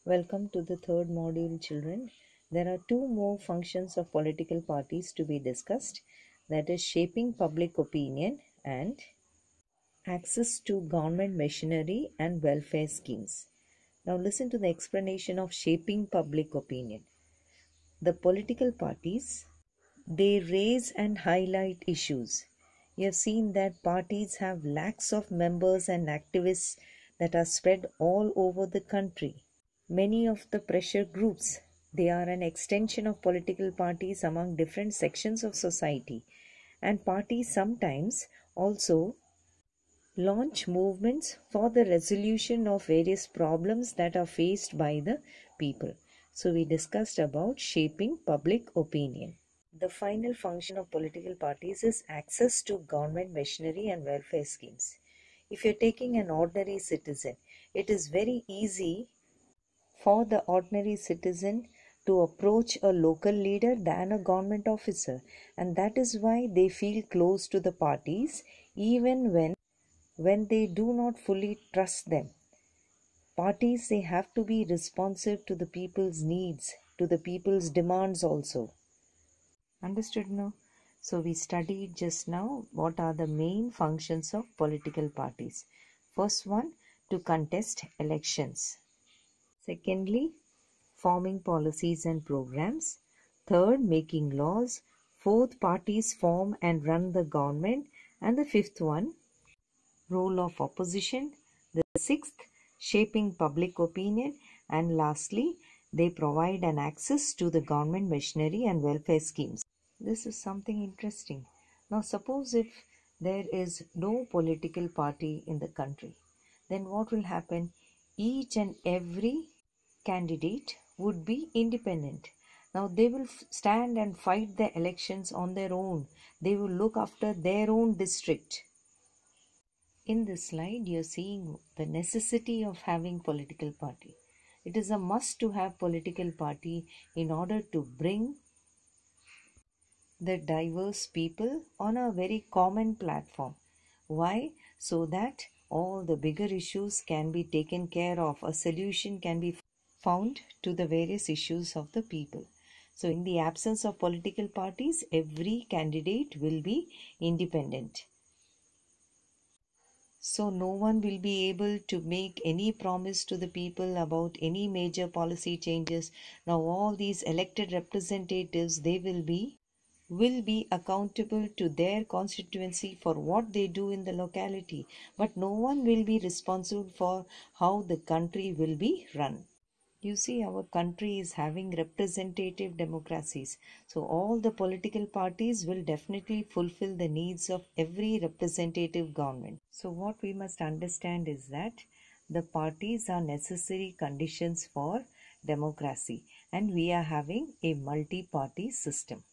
Welcome to the third module, children. There are two more functions of political parties to be discussed, that is shaping public opinion and access to government machinery and welfare schemes. Now listen to the explanation of shaping public opinion. The political parties, they raise and highlight issues. You have seen that parties have lakhs of members and activists that are spread all over the country. Many of the pressure groups, they are an extension of political parties among different sections of society, and parties sometimes also launch movements for the resolution of various problems that are faced by the people. So we discussed about shaping public opinion. The final function of political parties is access to government machinery and welfare schemes. If you're taking an ordinary citizen, it is very easy for the ordinary citizen to approach a local leader than a government officer, and that is why they feel close to the parties even when they do not fully trust them. Parties, they have to be responsive to the people's needs, to the people's demands also. Understood now? So we studied just now what are the main functions of political parties. First one, to contest elections. Secondly, forming policies and programs. Third, making laws. Fourth, parties form and run the government. And the fifth one, role of opposition. The sixth, shaping public opinion. And lastly, they provide an access to the government machinery and welfare schemes. This is something interesting. Now suppose if there is no political party in the country, then what will happen? Each and every candidate would be independent. Now they will stand and fight the elections on their own. They will look after their own district. In this slide, you're seeing the necessity of having political party. It is a must to have political party in order to bring the diverse people on a very common platform. Why? So that all the bigger issues can be taken care of. A solution can be found to the various issues of the people. So in the absence of political parties, every candidate will be independent. So no one will be able to make any promise to the people about any major policy changes. Now all these elected representatives, they will be accountable to their constituency for what they do in the locality, but no one will be responsible for how the country will be run. You see, our country is having representative democracies. So all the political parties will definitely fulfill the needs of every representative government. So what we must understand is that the parties are necessary conditions for democracy, and we are having a multi-party system.